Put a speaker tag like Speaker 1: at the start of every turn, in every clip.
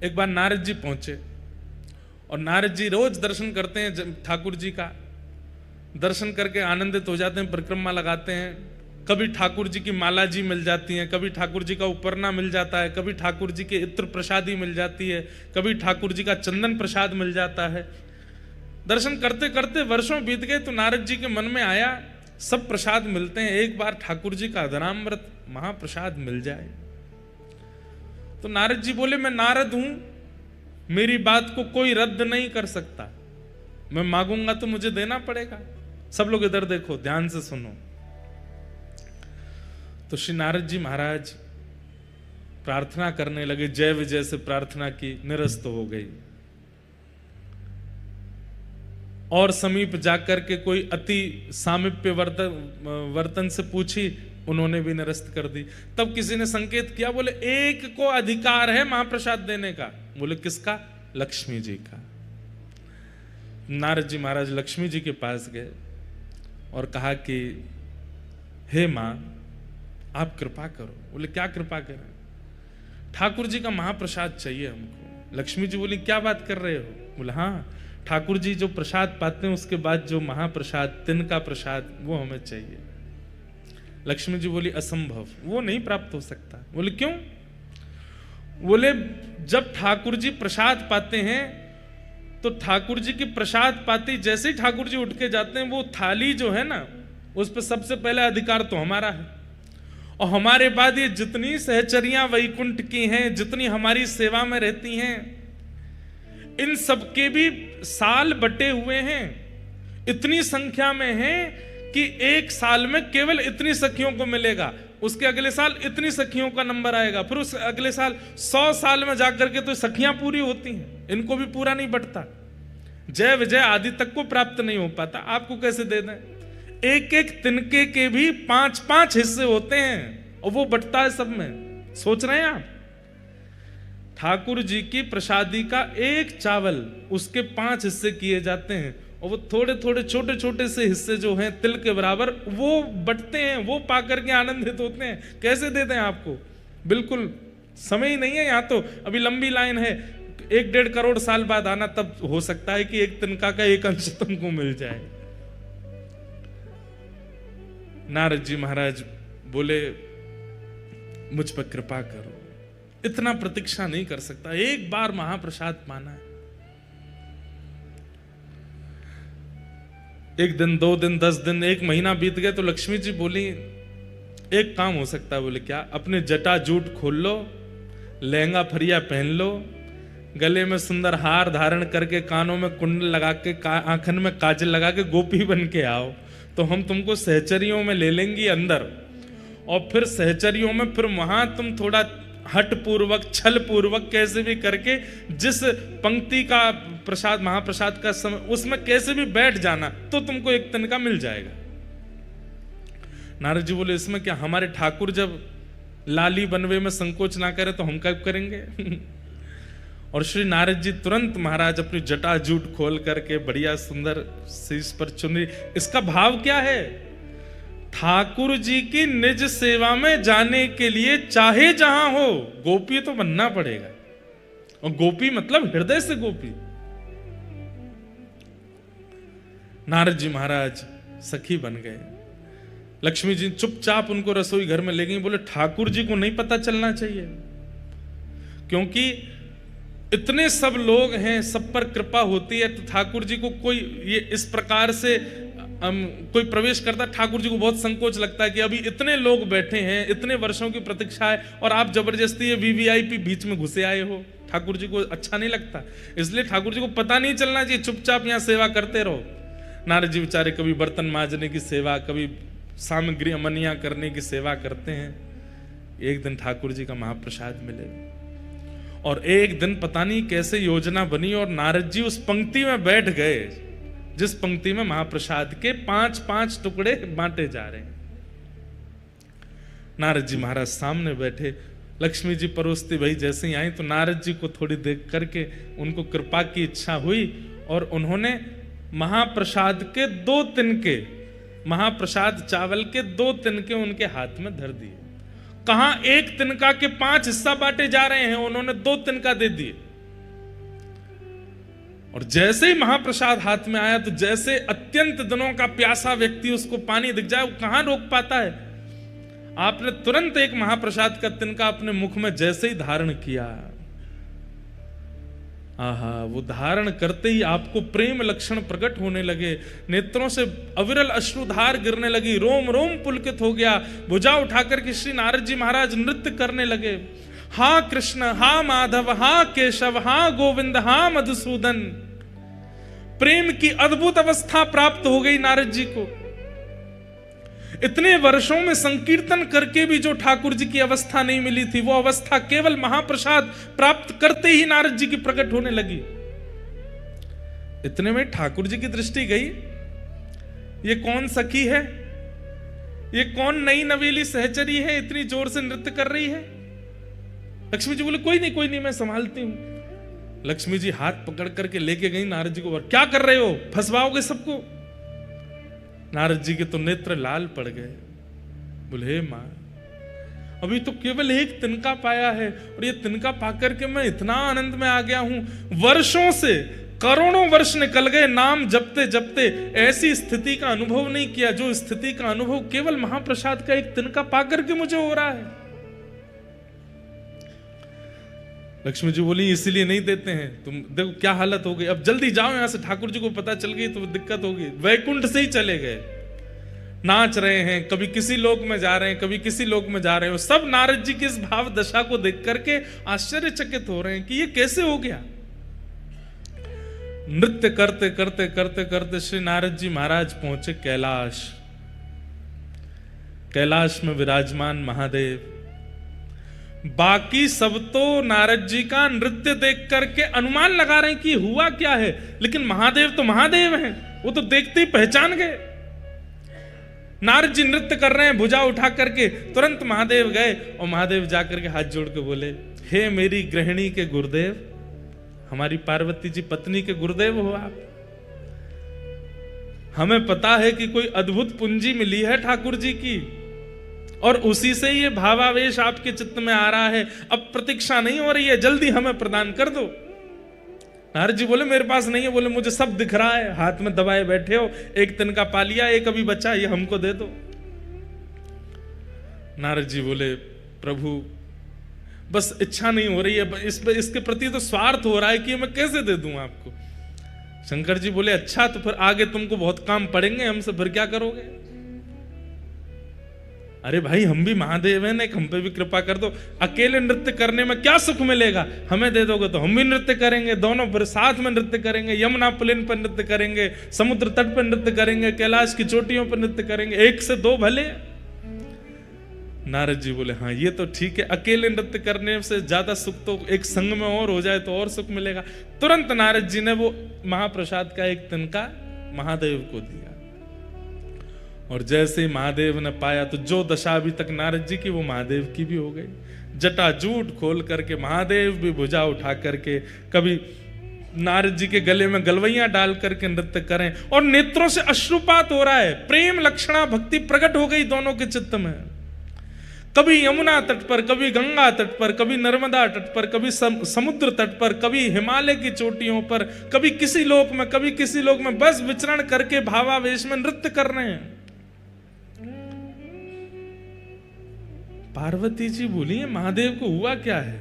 Speaker 1: एक बार नारद जी पहुंचे और नारद जी रोज दर्शन करते हैं ठाकुर जी का, दर्शन करके आनंदित हो जाते हैं, परिक्रमा लगाते हैं। कभी ठाकुर जी की माला जी मिल जाती है, कभी ठाकुर जी का उपरना मिल जाता है, कभी ठाकुर जी के इत्र प्रसादी मिल जाती है, कभी ठाकुर जी का चंदन प्रसाद मिल जाता है। दर्शन करते करते वर्षों बीत गए तो नारद जी के मन में आया सब प्रसाद मिलते हैं, एक बार ठाकुर जी का अधरामृत महाप्रसाद मिल जाए। तो नारद जी बोले मैं नारद हूं, मेरी बात को कोई रद्द नहीं कर सकता, मैं मांगूंगा तो मुझे देना पड़ेगा। सब लोग इधर देखो, ध्यान से सुनो। तो श्री नारद जी महाराज प्रार्थना करने लगे, जय विजय से प्रार्थना की, निरस्त हो गई। और समीप जाकर के कोई अति सामीप्य वर्तन से पूछी, उन्होंने भी निरस्त कर दी। तब किसी ने संकेत किया, बोले एक को अधिकार है महाप्रसाद देने का। बोले किसका? लक्ष्मी जी का। नारद जी महाराज लक्ष्मी जी के पास गए और कहा कि हे मां आप कृपा करो। बोले क्या कृपा करें? ठाकुर जी का महाप्रसाद चाहिए हमको। लक्ष्मी जी बोली क्या बात कर रहे हो? बोले हाँ, ठाकुर जी जो प्रसाद पाते हैं उसके बाद जो महाप्रसाद, तिनका प्रसाद, वो हमें चाहिए। लक्ष्मी जी बोली असंभव, वो नहीं प्राप्त हो सकता। बोले क्यों? बोले जब ठाकुर जी प्रसाद पाते हैं तो ठाकुर जी की प्रसाद पाती जैसे ही ठाकुर जी उठ के जाते हैं, वो थाली जो है ना, उस पर सबसे पहले अधिकार तो हमारा है। और हमारे बाद ये जितनी सहचरियां वैकुंठ की हैं, जितनी हमारी सेवा में रहती हैं, इन सबके भी साल बटे हुए हैं, इतनी संख्या में हैं कि एक साल में केवल इतनी सखियों को मिलेगा, उसके अगले साल इतनी सखियों का नंबर आएगा, फिर उस अगले साल 100 साल में जाकर के तो सखियां पूरी होती हैं, इनको भी पूरा नहीं बटता। जय विजय आदि तक को प्राप्त नहीं हो पाता, आपको कैसे दे दें? एक एक तिनके के भी 5-5 हिस्से होते हैं और वो बटता है सब में। सोच रहे हैं आप? ठाकुर जी की प्रसादी का एक चावल, उसके 5 हिस्से किए जाते हैं और वो थोड़े थोड़े छोटे छोटे से हिस्से जो हैं तिल के बराबर, वो बटते हैं, वो पाकर के आनंदित होते हैं। कैसे दे दें आपको? बिल्कुल समय ही नहीं है। यहाँ तो अभी लंबी लाइन है, 1-1.5 करोड़ साल बाद आना, तब हो सकता है कि एक तिनका का एक अंश तुमको मिल जाए। नारद जी महाराज बोले मुझ पर कृपा करो, इतना प्रतीक्षा नहीं कर सकता, एक बार महाप्रसाद पाना है। 1 दिन, 2 दिन, 10 दिन, 1 महीना बीत गए तो लक्ष्मी जी बोली एक काम हो सकता है। बोले क्या? अपने जटा जूट खोल लो, लहंगा फरिया पहन लो, गले में सुंदर हार धारण करके, कानों में कुंडल लगा के, आंखन में काजल लगा के गोपी बन के आओ, तो हम तुमको सहचरियों में ले लेंगी अंदर, और फिर सहचरियों में फिर वहां तुम थोड़ा हट पूर्वक, छल पूर्वक, कैसे भी करके जिस पंक्ति का प्रसाद, महाप्रसाद का समय, उसमें कैसे भी बैठ जाना, तो तुमको एक तिनका मिल जाएगा। नारद जी बोले इसमें क्या? हमारे ठाकुर जब लाली बनवे में संकोच ना करे तो हम कब करेंगे? और श्री नारद जी तुरंत महाराज अपनी जटा जूट खोल करके बढ़िया सुंदर शीश पर चुनरी। इसका भाव क्या है? ठाकुर जी की निज सेवा में जाने के लिए चाहे जहां हो, गोपी तो बनना पड़ेगा। और गोपी मतलब हृदय से गोपी। नारद जी महाराज सखी बन गए। लक्ष्मी जी चुपचाप उनको रसोई घर में ले गई। बोले ठाकुर जी को नहीं पता चलना चाहिए, क्योंकि इतने सब लोग हैं, सब पर कृपा होती है, तो ठाकुर जी को कोई ये इस प्रकार से कोई प्रवेश करता, ठाकुर जी को बहुत संकोच लगता है कि अभी इतने लोग बैठे हैं, इतने वर्षों की प्रतीक्षा है, और आप जबरदस्ती वीवीआईपी बीच में घुसे आए हो। ठाकुर जी को अच्छा नहीं लगता, इसलिए ठाकुर जी को पता नहीं चलना चाहिए, चुपचाप यहाँ सेवा करते रहो। नारद जी बेचारे कभी बर्तन मांजने की सेवा, कभी सामग्री अमनिया करने की सेवा करते हैं। एक दिन ठाकुर जी का महाप्रसाद मिले, और एक दिन पता नहीं कैसे योजना बनी और नारद जी उस पंक्ति में बैठ गए जिस पंक्ति में महाप्रसाद के 5-5 टुकड़े बांटे जा रहे हैं। नारद जी महाराज सामने बैठे, लक्ष्मी जी परोसती भाई जैसे ही आई तो नारद जी को थोड़ी देख करके उनको कृपा की इच्छा हुई, और उन्होंने महाप्रसाद के 2 तिनके, महाप्रसाद चावल के 2 तिनके उनके हाथ में धर दिए। कहां एक तिनका के 5 हिस्सा बांटे जा रहे हैं, उन्होंने 2 तिनका दे दिए। और जैसे ही महाप्रसाद हाथ में आया तो जैसे अत्यंत दिनों का प्यासा व्यक्ति उसको पानी दिख जाए, वो कहां रोक पाता है। आपने तुरंत एक महाप्रसाद का तिनका अपने मुख में जैसे ही धारण किया, आहा, वो धारण करते ही आपको प्रेम लक्षण प्रकट होने लगे, नेत्रों से अविरल अश्रुधार गिरने लगी, रोम रोम पुलकित हो गया। भुजा उठाकर के श्री नारद जी महाराज नृत्य करने लगे। हा कृष्ण, हा माधव, हा केशव, हा गोविंद, हा मधुसूदन। प्रेम की अद्भुत अवस्था प्राप्त हो गई नारद जी को। इतने वर्षों में संकीर्तन करके भी जो ठाकुर जी की अवस्था नहीं मिली थी, वो अवस्था केवल महाप्रसाद प्राप्त करते ही नारद जी की प्रकट होने लगी। इतने में ठाकुर जी की दृष्टि गई, ये कौन सखी है, ये कौन नई नवेली सहचरी है, इतनी जोर से नृत्य कर रही है। लक्ष्मी जी बोले कोई नहीं कोई नहीं, मैं संभालती हूं। लक्ष्मी जी हाथ पकड़ करके लेके गई नारद जी को। क्या कर रहे हो, फंसवाओगे सबको। नारद जी के तो नेत्र लाल पड़ गए। बोले हे मां, अभी तो केवल एक तिनका पाया है और ये तिनका पाकर के मैं इतना आनंद में आ गया हूं। वर्षों से, करोड़ों वर्ष निकल गए नाम जपते जपते, ऐसी स्थिति का अनुभव नहीं किया जो स्थिति का अनुभव केवल महाप्रसाद का एक तिनका पाकर के मुझे हो रहा है। लक्ष्मी जी बोली इसलिए नहीं देते हैं, तुम देखो क्या हालत हो गई। अब जल्दी जाओ यहां से, ठाकुर जी को पता चल गई तो दिक्कत होगी। वैकुंठ से ही चले गए, नाच रहे हैं, कभी किसी लोक में जा रहे हैं, कभी किसी लोक में जा रहे हैं। सब नारद जी की इस भाव दशा को देख करके आश्चर्यचकित हो रहे हैं कि ये कैसे हो गया। नृत्य करते करते करते करते श्री नारद जी महाराज पहुंचे कैलाश। कैलाश में विराजमान महादेव। बाकी सब तो नारद जी का नृत्य देख करके अनुमान लगा रहे हैं कि हुआ क्या है, लेकिन महादेव तो महादेव हैं, वो तो देखते ही पहचान गए। नारद जी नृत्य कर रहे हैं, भुजा उठा करके तुरंत महादेव गए और महादेव जाकर के हाथ जोड़ के बोले, हे मेरी गृहिणी के गुरुदेव, हमारी पार्वती जी पत्नी के गुरुदेव हो आप। हमें पता है कि कोई अद्भुत पूंजी मिली है ठाकुर जी की और उसी से ये भावावेश आपके चित्त में आ रहा है। अब प्रतीक्षा नहीं हो रही है, जल्दी हमें प्रदान कर दो। नारद जी बोले मेरे पास नहीं है। बोले मुझे सब दिख रहा है, हाथ में दबाए बैठे हो, एक तिनका पा लिया, एक अभी बचा, ये हमको दे दो। नारद जी बोले प्रभु बस इच्छा नहीं हो रही है, इसके प्रति तो स्वार्थ हो रहा है कि मैं कैसे दे दूं आपको। शंकर जी बोले अच्छा तो फिर आगे तुमको बहुत काम पड़ेंगे हमसे, फिर क्या करोगे। अरे भाई हम भी महादेव हैं, एक हम पे भी कृपा कर दो। अकेले नृत्य करने में क्या सुख मिलेगा, हमें दे दोगे तो हम भी नृत्य करेंगे, दोनों फिर साथ में नृत्य करेंगे, यमुना पुलिन पर नृत्य करेंगे, समुद्र तट पर नृत्य करेंगे, कैलाश की चोटियों पर नृत्य करेंगे, एक से दो भले। नारद जी बोले हाँ ये तो ठीक है, अकेले नृत्य करने से ज्यादा सुख तो एक संग में और हो जाए तो और सुख मिलेगा। तुरंत नारद जी ने वो महाप्रसाद का एक तिनका महादेव को दिया और जैसे ही महादेव ने पाया तो जो दशा अभी तक नारद जी की वो महादेव की भी हो गई। जटाजूट खोल करके महादेव भी भुजा उठा करके कभी नारद जी के गले में गलवैयां डाल करके नृत्य करें और नेत्रों से अश्रुपात हो रहा है। प्रेम लक्षणा भक्ति प्रकट हो गई दोनों के चित्त में। कभी यमुना तट पर, कभी गंगा तट पर, कभी नर्मदा तट पर, कभी समुद्र तट पर, कभी हिमालय की चोटियों पर, कभी किसी लोक में, कभी किसी लोक में, बस विचरण करके भावावेश में नृत्य कर रहे हैं। पार्वती जी बोली महादेव को हुआ क्या है,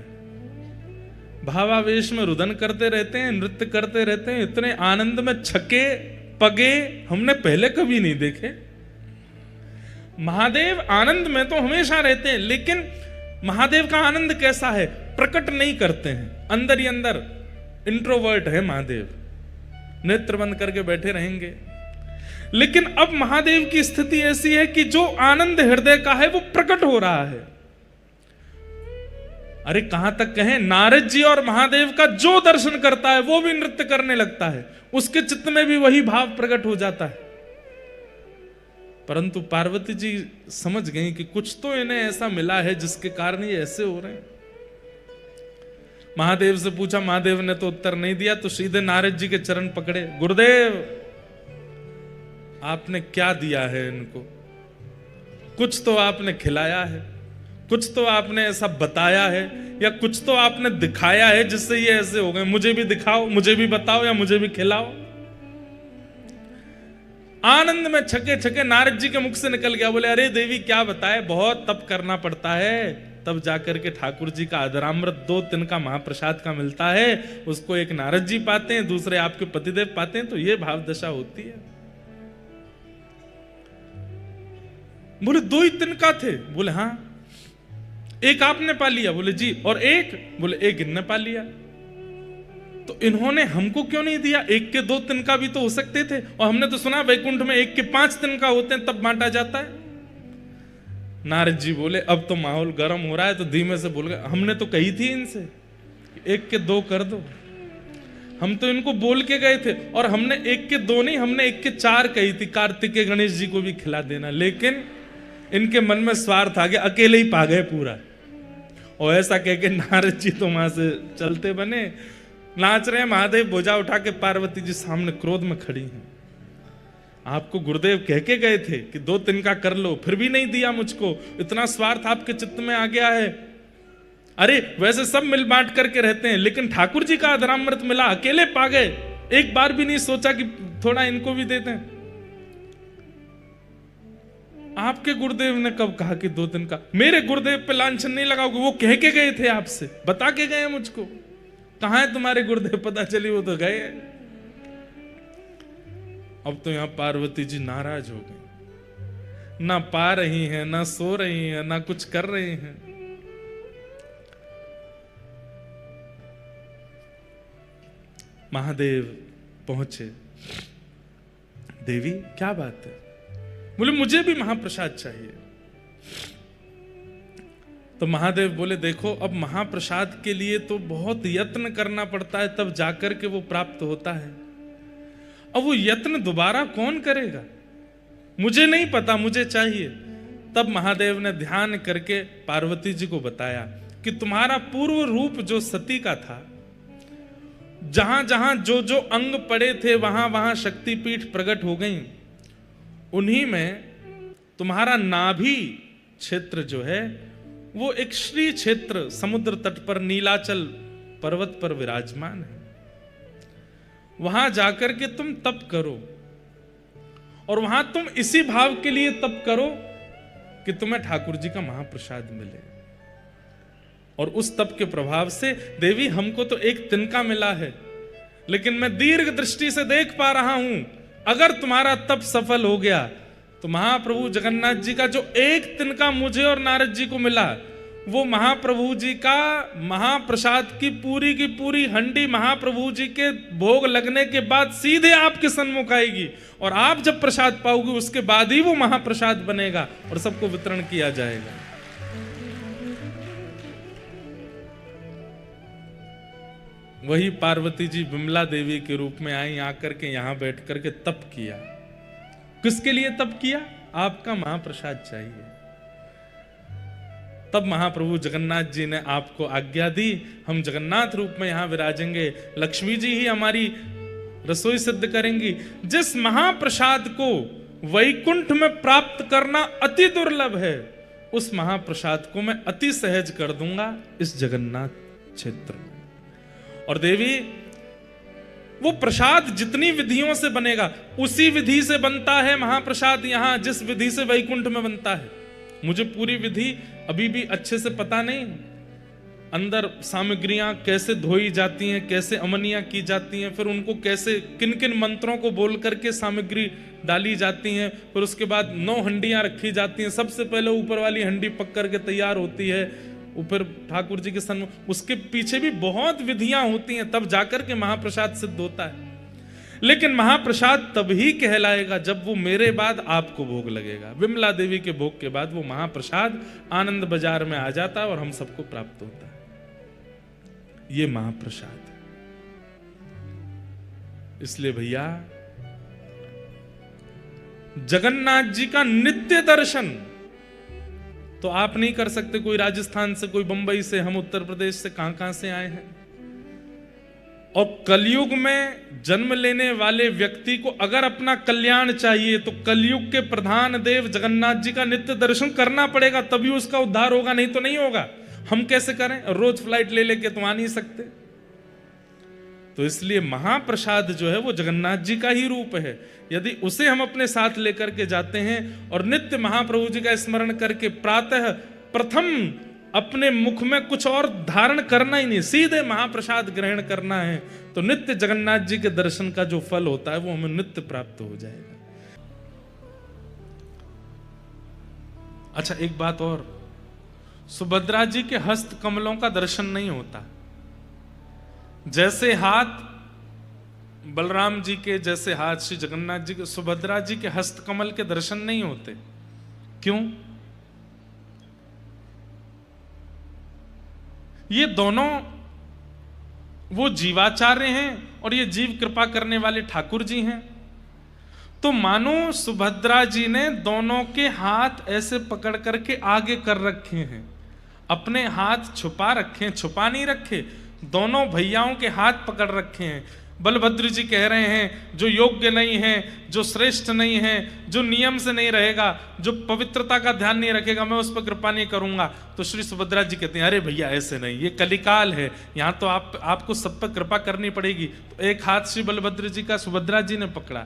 Speaker 1: भावावेश में रुदन करते रहते हैं, नृत्य करते रहते हैं, इतने आनंद में छके पगे हमने पहले कभी नहीं देखे। महादेव आनंद में तो हमेशा रहते हैं, लेकिन महादेव का आनंद कैसा है, प्रकट नहीं करते हैं, अंदर ही अंदर इंट्रोवर्ट है महादेव, नेत्र बंद करके बैठे रहेंगे। लेकिन अब महादेव की स्थिति ऐसी है कि जो आनंद हृदय का है वो प्रकट हो रहा है। अरे कहां तक कहें, नारद जी और महादेव का जो दर्शन करता है वो भी नृत्य करने लगता है, उसके चित्त में भी वही भाव प्रकट हो जाता है। परंतु पार्वती जी समझ गई कि कुछ तो इन्हें ऐसा मिला है जिसके कारण ये ऐसे हो रहे हैं। महादेव से पूछा, महादेव ने तो उत्तर नहीं दिया, तो सीधे नारद जी के चरण पकड़े, गुरुदेव आपने क्या दिया है इनको, कुछ तो आपने खिलाया है, कुछ तो आपने ऐसा बताया है या कुछ तो आपने दिखाया है जिससे ये ऐसे हो गए, मुझे भी दिखाओ, मुझे भी बताओ, या मुझे भी खिलाओ। आनंद में छके छके नारद जी के मुख से निकल गया, बोले अरे देवी क्या बताए, बहुत तप करना पड़ता है, तब जाकर के ठाकुर जी का अधरामृत 2 तिनका महाप्रसाद का मिलता है, उसको एक नारद जी पाते हैं, दूसरे आपके पतिदेव पाते हैं, तो ये भाव दशा होती है। बोले 2 ही तिनका थे? बोले हाँ। एक आपने पा लिया? बोले जी। और एक? बोले एक इनने पा लिया। तो इन्होंने हमको क्यों नहीं दिया? 1 के 2 तिनका भी तो हो सकते थे, और हमने तो सुना वैकुंठ में 1 के 5 तिनका होते हैं, तब बांटा जाता है। नारद जी बोले अब तो माहौल गर्म हो रहा है, तो धीमे से बोल गए, हमने तो कही थी इनसे 1 के 2 कर दो, हम तो इनको बोल के गए थे, और हमने 1 के 2 नहीं, हमने 1 के 4 कही थी, कार्तिकेय गणेश जी को भी खिला देना, लेकिन इनके मन में स्वार्थ आ गया, अकेले ही पा गए पूरा। और ऐसा कह के नारद जी तो वहां से चलते बने, नाच रहे हैं, महादेव बोझा उठा के, पार्वती जी सामने क्रोध में खड़ी हैं। आपको गुरुदेव कह के गए थे कि 2 तिनका कर लो, फिर भी नहीं दिया मुझको, इतना स्वार्थ आपके चित्त में आ गया है। अरे वैसे सब मिल बांट करके रहते हैं, लेकिन ठाकुर जी का अधरामृत मिला, अकेले पा गए, एक बार भी नहीं सोचा कि थोड़ा इनको भी देते हैं। आपके गुरुदेव ने कब कहा कि 2 तिनका? मेरे गुरुदेव पे लांछन नहीं लगाओगे, वो कह के गए थे आपसे, बता के गए मुझको। कहां है तुम्हारे गुरुदेव? पता चली वो तो गए। अब तो यहां पार्वती जी नाराज हो गई, ना पा रही हैं, ना सो रही हैं, ना कुछ कर रही हैं। महादेव पहुंचे, देवी क्या बात है? बोले मुझे भी महाप्रसाद चाहिए। तो महादेव बोले देखो, अब महाप्रसाद के लिए तो बहुत यत्न करना पड़ता है, तब जाकर के वो प्राप्त होता है। अब वो यत्न दोबारा कौन करेगा? मुझे नहीं पता, मुझे चाहिए। तब महादेव ने ध्यान करके पार्वती जी को बताया कि तुम्हारा पूर्व रूप जो सती का था, जहां जहां जो जो अंग पड़े थे, वहां वहां शक्तिपीठ प्रकट हो गई। उन्हीं में तुम्हारा नाभि क्षेत्र जो है, वो एक श्री क्षेत्र समुद्र तट पर नीलाचल पर्वत पर विराजमान है। वहां जाकर के तुम तप करो, और वहां तुम इसी भाव के लिए तप करो कि तुम्हें ठाकुर जी का महाप्रसाद मिले। और उस तप के प्रभाव से देवी हमको तो 1 तिनका मिला है, लेकिन मैं दीर्घ दृष्टि से देख पा रहा हूं, अगर तुम्हारा तप सफल हो गया तो महाप्रभु जगन्नाथ जी का जो 1 तिनका मुझे और नारद जी को मिला, वो महाप्रभु जी का महाप्रसाद की पूरी हंडी महाप्रभु जी के भोग लगने के बाद सीधे आपके सन्मुख आएगी, और आप जब प्रसाद पाओगे उसके बाद ही वो महाप्रसाद बनेगा और सबको वितरण किया जाएगा। वही पार्वती जी विमला देवी के रूप में आई, आकर के यहां बैठ करके तप किया। किसके लिए तप किया? आपका महाप्रसाद चाहिए। तब महाप्रभु जगन्नाथ जी ने आपको आज्ञा दी, हम जगन्नाथ रूप में यहां विराजेंगे, लक्ष्मी जी ही हमारी रसोई सिद्ध करेंगी। जिस महाप्रसाद को वैकुंठ में प्राप्त करना अति दुर्लभ है, उस महाप्रसाद को मैं अति सहज कर दूंगा इस जगन्नाथ क्षेत्र में। और देवी, वो प्रसाद जितनी विधियों से बनेगा, उसी विधि से बनता है महाप्रसाद यहां, जिस विधि से वैकुंठ में बनता है। मुझे पूरी विधि अभी भी अच्छे से पता नहीं, अंदर सामग्रियां कैसे धोई जाती हैं, कैसे अमनियां की जाती हैं, फिर उनको कैसे किन किन मंत्रों को बोल करके सामग्री डाली जाती हैं, फिर उसके बाद 9 हंडियां रखी जाती हैं। सबसे पहले ऊपर वाली हंडी पक करके तैयार होती है, ऊपर ठाकुर जी के सन्मुख, उसके पीछे भी बहुत विधियां होती हैं, तब जाकर के महाप्रसाद सिद्ध होता है। लेकिन महाप्रसाद तभी कहलाएगा जब वो मेरे बाद आपको भोग लगेगा। विमला देवी के भोग के बाद वो महाप्रसाद आनंद बाजार में आ जाता है और हम सबको प्राप्त होता है। ये महाप्रसाद है। इसलिए भैया, जगन्नाथ जी का नित्य दर्शन तो आप नहीं कर सकते, कोई राजस्थान से, कोई बंबई से, हम उत्तर प्रदेश से, कहां से आए हैं। और कलयुग में जन्म लेने वाले व्यक्ति को अगर अपना कल्याण चाहिए तो कलयुग के प्रधान देव जगन्नाथ जी का नित्य दर्शन करना पड़ेगा, तभी उसका उद्धार होगा, नहीं तो नहीं होगा। हम कैसे करें? रोज फ्लाइट ले लेके तो आ नहीं सकते। तो इसलिए महाप्रसाद जो है वो जगन्नाथ जी का ही रूप है। यदि उसे हम अपने साथ लेकर के जाते हैं और नित्य महाप्रभु जी का स्मरण करके प्रातः प्रथम अपने मुख में कुछ और धारण करना ही नहीं, सीधे महाप्रसाद ग्रहण करना है, तो नित्य जगन्नाथ जी के दर्शन का जो फल होता है वो हमें नित्य प्राप्त हो जाएगा। अच्छा, एक बात और, सुभद्रा जी के हस्त कमलों का दर्शन नहीं होता। जैसे हाथ बलराम जी के, जैसे हाथ श्री जगन्नाथ जी के, सुभद्रा जी के हस्त कमल के दर्शन नहीं होते। क्यों? ये दोनों वो जीवाचार्य हैं और ये जीव कृपा करने वाले ठाकुर जी हैं। तो मानो सुभद्रा जी ने दोनों के हाथ ऐसे पकड़ करके आगे कर रखे हैं, अपने हाथ छुपा रखे, छुपा नहीं रखे, दोनों भैयाओं के हाथ पकड़ रखे हैं। बलभद्र जी कह रहे हैं जो योग्य नहीं है, जो श्रेष्ठ नहीं है, जो नियम से नहीं रहेगा, जो पवित्रता का ध्यान नहीं रखेगा, मैं उस पर कृपा नहीं करूंगा। तो श्री सुभद्रा जी कहते हैं अरे भैया ऐसे नहीं, ये कलिकाल है, यहाँ तो आपको सब पर कृपा करनी पड़ेगी। तो एक हाथ श्री बलभद्र जी का सुभद्रा जी ने पकड़ा।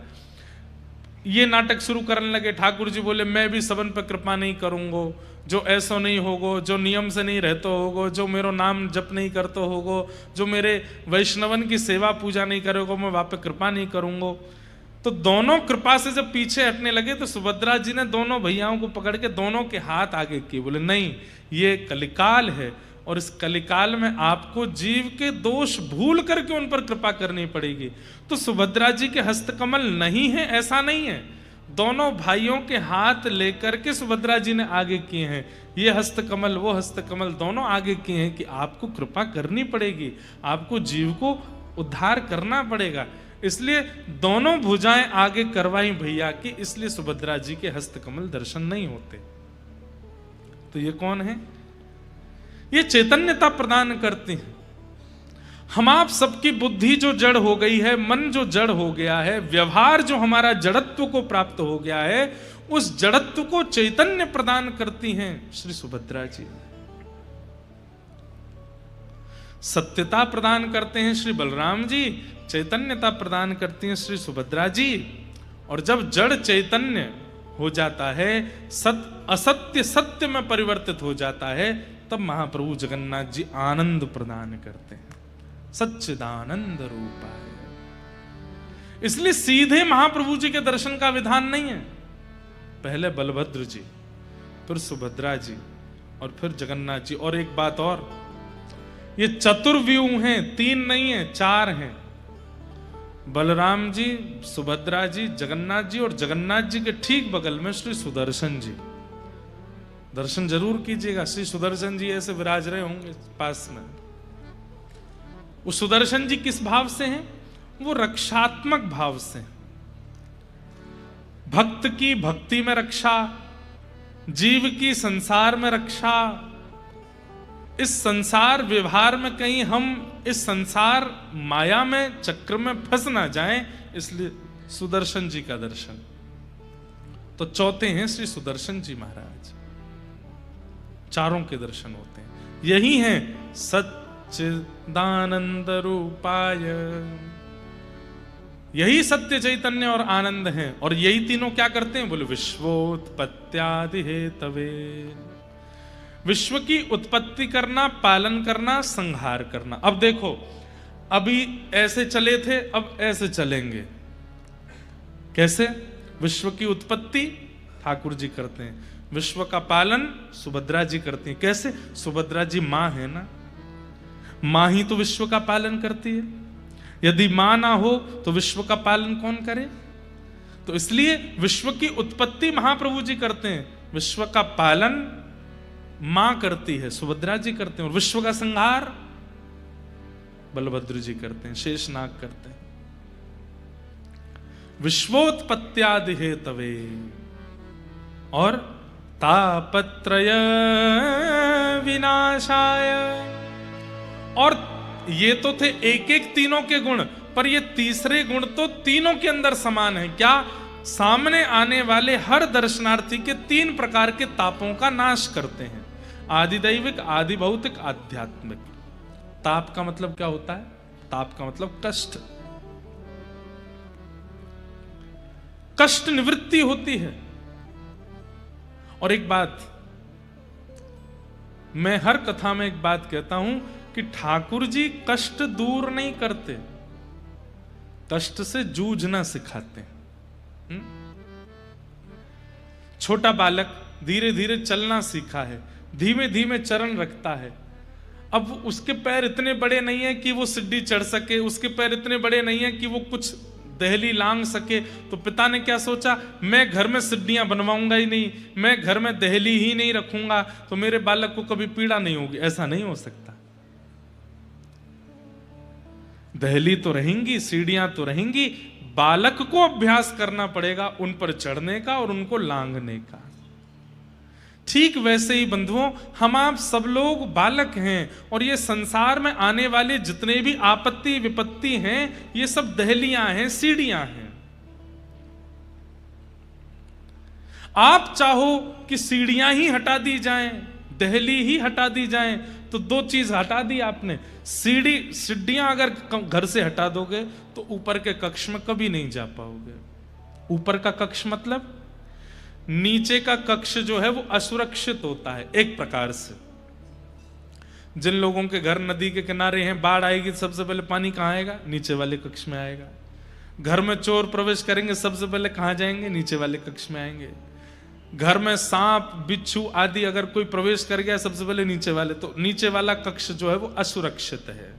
Speaker 1: ये नाटक शुरू करने लगे। ठाकुर जी बोले मैं भी सबन पर कृपा नहीं करूंगो, जो ऐसो नहीं होगो, जो नियम से नहीं रहते होगो, जो मेरो नाम जप नहीं करते होगो, जो मेरे वैष्णवन की सेवा पूजा नहीं करोगो, मैं वहां पे कृपा नहीं करूंगो। तो दोनों कृपा से जब पीछे हटने लगे तो सुभद्रा जी ने दोनों भैयाओं को पकड़ के दोनों के हाथ आगे किए। बोले नहीं, ये कलिकाल है और इस कलिकाल में आपको जीव के दोष भूल करके उन पर कृपा करनी पड़ेगी। तो सुभद्रा जी के हस्तकमल नहीं है ऐसा नहीं है, दोनों भाइयों के हाथ लेकर के सुभद्रा जी ने आगे किए हैं। ये हस्तकमल वो हस्तकमल दोनों आगे किए हैं कि आपको कृपा करनी पड़ेगी, आपको जीव को उद्धार करना पड़ेगा। इसलिए दोनों भुजाएं आगे करवाई भैया की, इसलिए सुभद्रा जी के हस्तकमल दर्शन नहीं होते। तो ये कौन है? ये चैतन्यता प्रदान करती है। हम आप सबकी बुद्धि जो जड़ हो गई है, मन जो जड़ हो गया है, व्यवहार जो हमारा जड़त्व को प्राप्त हो गया है, उस जड़त्व को चैतन्य प्रदान करती हैं श्री सुभद्रा जी। सत्यता प्रदान करते हैं श्री बलराम जी, चैतन्यता प्रदान करती हैं श्री सुभद्रा जी। और जब जड़ चैतन्य हो जाता है, असत्य सत्य में परिवर्तित हो जाता है, तब महाप्रभु जगन्नाथ जी आनंद प्रदान करते हैं, सच्चिदानंद रूपाय। इसलिए सीधे महाप्रभु जी के दर्शन का विधान नहीं है, पहले बलभद्र जी, फिर सुभद्रा जी और फिर जगन्नाथ जी। और एक बात और, ये चतुर्व्यूह हैं, 3 नहीं है 4 हैं। बलराम जी, सुभद्रा जी, जगन्नाथ जी, और जगन्नाथ जी के ठीक बगल में श्री सुदर्शन जी। दर्शन जरूर कीजिएगा, श्री सुदर्शन जी ऐसे विराज रहे होंगे पास में। वो सुदर्शन जी किस भाव से हैं? वो रक्षात्मक भाव से। भक्त की भक्ति में रक्षा, जीव की संसार में रक्षा। इस संसार व्यवहार में कहीं हम इस संसार माया में चक्र में फंस ना जाएं, इसलिए सुदर्शन जी का दर्शन। तो चौथे हैं श्री सुदर्शन जी महाराज, चारों के दर्शन होते हैं। यही है सच्चिदानंद रूपाय, यही सत्य चैतन्य और आनंद है। और यही तीनों क्या करते हैं? बोले विश्वोत्पत्त्यादि हेतवे, विश्व की उत्पत्ति करना, पालन करना, संहार करना। अब देखो, अभी ऐसे चले थे, अब ऐसे चलेंगे। कैसे? विश्व की उत्पत्ति ठाकुर जी करते हैं, विश्व का पालन सुभद्रा जी करती हैं। कैसे? सुभद्रा जी मां है ना, मां ही तो विश्व का पालन करती है। यदि मां ना हो तो विश्व का पालन कौन करे? तो इसलिए विश्व की उत्पत्ति महाप्रभु जी करते हैं, विश्व का पालन मां करती है, सुभद्रा जी करते हैं। और विश्व का संहार बलभद्र जी करते हैं, शेषनाग करते हैं। विश्वोत्पत्त्यादि हेतवे और तापत्रय विनाशाय। और ये तो थे एक एक तीनों के गुण, पर ये तीसरे गुण तो तीनों के अंदर समान है। क्या? सामने आने वाले हर दर्शनार्थी के 3 प्रकार के तापों का नाश करते हैं। आदिदैविक, आदि भौतिक, आध्यात्मिक। ताप का मतलब क्या होता है? ताप का मतलब कष्ट। कष्ट निवृत्ति होती है। और एक बात, मैं हर कथा में एक बात कहता हूं कि ठाकुर जी कष्ट दूर नहीं करते, कष्ट से जूझना सिखाते हैं। छोटा बालक धीरे धीरे चलना सीखा है, धीमे धीमे चरण रखता है। अब उसके पैर इतने बड़े नहीं है कि वो सीढ़ी चढ़ सके, उसके पैर इतने बड़े नहीं है कि वो कुछ दहली लांग सके। तो पिता ने क्या सोचा, मैं घर में सीढ़ियां बनवाऊंगा ही नहीं, मैं घर में दहली ही नहीं रखूंगा, तो मेरे बालक को कभी पीड़ा नहीं होगी। ऐसा नहीं हो सकता। दहली तो रहेंगी, सीढ़ियां तो रहेंगी, बालक को अभ्यास करना पड़ेगा उन पर चढ़ने का और उनको लांघने का। ठीक वैसे ही बंधुओं, हम आप सब लोग बालक हैं, और ये संसार में आने वाले जितने भी आपत्ति विपत्ति हैं, ये सब दहलियां हैं, सीढ़ियां हैं। आप चाहो कि सीढ़ियां ही हटा दी जाएं, दहली ही हटा दी जाएं, तो दो चीज हटा दी आपने। सीढ़ियां अगर घर से हटा दोगे तो ऊपर के कक्ष में कभी नहीं जा पाओगे। ऊपर का कक्ष मतलब नीचे का कक्ष जो है वो असुरक्षित होता है एक प्रकार से। जिन लोगों के घर नदी के किनारे हैं, बाढ़ आएगी सबसे पहले पानी कहां आएगा? नीचे वाले कक्ष में आएगा। घर में चोर प्रवेश करेंगे सबसे पहले कहां जाएंगे? नीचे वाले कक्ष में आएंगे। घर में सांप बिच्छू आदि अगर कोई प्रवेश कर गया सबसे पहले नीचे वाले, तो नीचे वाला कक्ष जो है वो असुरक्षित है।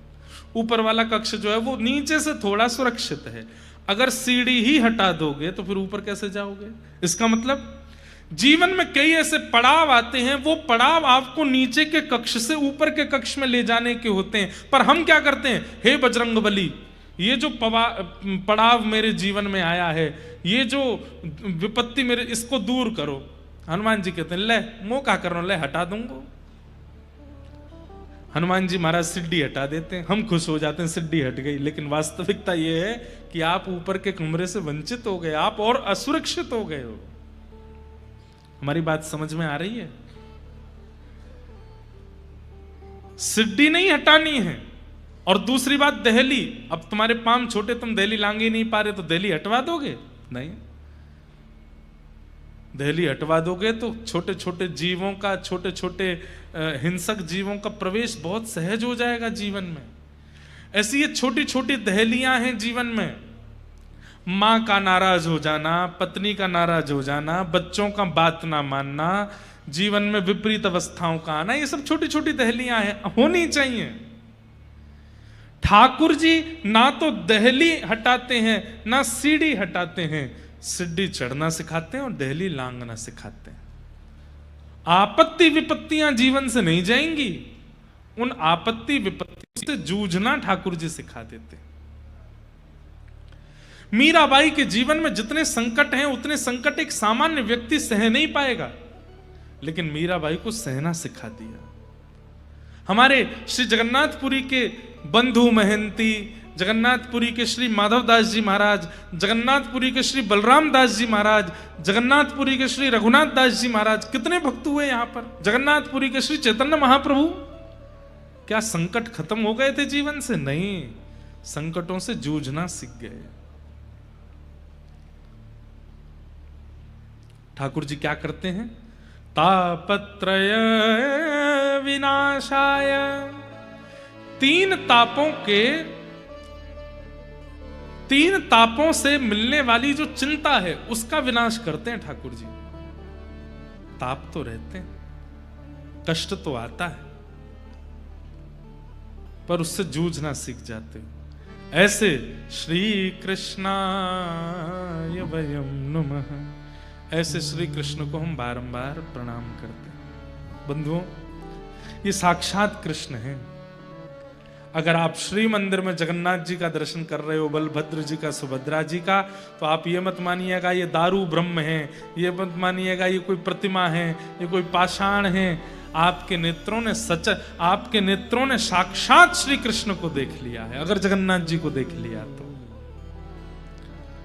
Speaker 1: ऊपर वाला कक्ष जो है वो नीचे से थोड़ा सुरक्षित है। अगर सीढ़ी ही हटा दोगे तो फिर ऊपर कैसे जाओगे? इसका मतलब जीवन में कई ऐसे पड़ाव आते हैं, वो पड़ाव आपको नीचे के कक्ष से ऊपर के कक्ष में ले जाने के होते हैं। पर हम क्या करते हैं? हे बजरंगबली, ये जो पड़ाव मेरे जीवन में आया है, ये जो विपत्ति मेरे, इसको दूर करो। हनुमान जी कहते हैं, ले मोह क्या कर रहा हूं, ले हटा दूंगा। हनुमान जी महाराज सीढ़ी हटा देते हैं, हम खुश हो जाते हैं सीढ़ी हट गई। लेकिन वास्तविकता यह है कि आप ऊपर के कमरे से वंचित हो गए, आप और असुरक्षित हो गए हो। हमारी बात समझ में आ रही है? सीढ़ी नहीं हटानी है। और दूसरी बात दहली, अब तुम्हारे पांव छोटे, तुम दहली लांग ही नहीं पा रहे, तो दहली हटवा दोगे? नहीं। दहली हटवा दोगे तो छोटे छोटे जीवों का, छोटे छोटे हिंसक जीवों का प्रवेश बहुत सहज हो जाएगा जीवन में। ऐसी ये छोटी छोटी दहलियां हैं जीवन में। मां का नाराज हो जाना, पत्नी का नाराज हो जाना, बच्चों का बात ना मानना, जीवन में विपरीत अवस्थाओं का आना, ये सब छोटी छोटी दहलियां हैं, होनी चाहिए। ठाकुर जी ना तो दहली हटाते हैं ना सीढ़ी हटाते हैं, सीढ़ी चढ़ना सिखाते हैं और दहली लांघना सिखाते हैं। आपत्ति विपत्तियां जीवन से नहीं जाएंगी, उन आपत्ति विपत्तियों से जूझना ठाकुर जी सिखा देते हैं। मीराबाई के जीवन में जितने संकट हैं उतने संकट एक सामान्य व्यक्ति सह नहीं पाएगा, लेकिन मीराबाई को सहना सिखा दिया। हमारे श्री जगन्नाथपुरी के बंधु महंती, जगन्नाथपुरी के श्री माधव दास जी महाराज, जगन्नाथपुरी के श्री बलराम दास जी महाराज, जगन्नाथपुरी के श्री रघुनाथ दास जी महाराज, कितने भक्त हुए यहां पर। जगन्नाथपुरी के श्री चैतन्य महाप्रभु, क्या संकट खत्म हो गए थे जीवन से? नहीं, संकटों से जूझना सीख गए। ठाकुर जी क्या करते हैं? तापत्रय विनाशाय, तीन तापों से मिलने वाली जो चिंता है उसका विनाश करते हैं ठाकुर जी। ताप तो रहते हैं, कष्ट तो आता है, पर उससे जूझना सीख जाते हो। ऐसे श्री कृष्णाय वयम नमः, ऐसे श्री कृष्ण को हम बारंबार प्रणाम करते हैं। बंधुओं, ये साक्षात कृष्ण हैं। अगर आप श्री मंदिर में जगन्नाथ जी का दर्शन कर रहे हो, बलभद्र जी का, सुभद्रा जी का, तो आप ये मत मानिएगा ये दारू ब्रह्म है, ये मत मानिएगा ये कोई प्रतिमा है, ये कोई पाषाण है। आपके नेत्रों ने साक्षात श्री कृष्ण को देख लिया है। अगर जगन्नाथ जी को देख लिया तो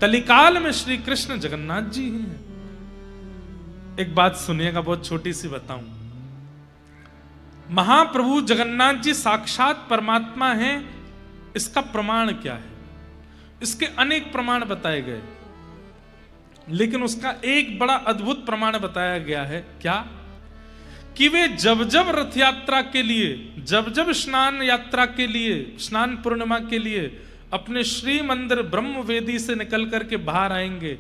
Speaker 1: कलिकाल में श्री कृष्ण जगन्नाथ जी ही हैं। एक बात सुनिएगा, बहुत छोटी सी बताऊं। महाप्रभु जगन्नाथ जी साक्षात परमात्मा हैं, इसका प्रमाण क्या है? इसके अनेक प्रमाण बताए गए, लेकिन उसका एक बड़ा अद्भुत प्रमाण बताया गया है। क्या? कि वे जब जब रथ यात्रा के लिए, जब जब स्नान यात्रा के लिए, स्नान पूर्णिमा के लिए अपने श्री मंदिर ब्रह्म वेदी से निकल करके बाहर आएंगे,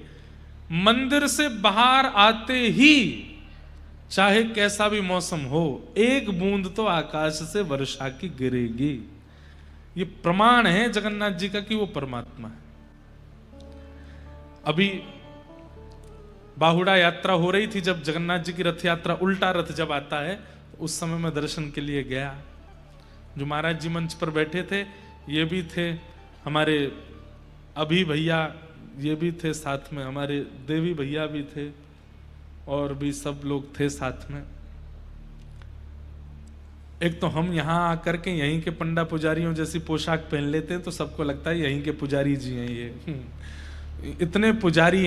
Speaker 1: मंदिर से बाहर आते ही चाहे कैसा भी मौसम हो, एक बूंद तो आकाश से वर्षा की गिरेगी। ये प्रमाण है जगन्नाथ जी का कि वो परमात्मा है। अभी बाहुड़ा यात्रा हो रही थी, जब जगन्नाथ जी की रथ यात्रा, उल्टा रथ जब आता है, तो उस समय मैं दर्शन के लिए गया। जो महाराज जी मंच पर बैठे थे, ये भी थे हमारे अभी भैया, ये भी थे साथ में, हमारे देवी भैया भी थे, और भी सब लोग थे साथ में। एक तो हम यहाँ आकर के यहीं के पंडा पुजारियों जैसी पोशाक पहन लेते हैं, तो सबको लगता है यहीं के पुजारी जी हैं ये। इतने पुजारी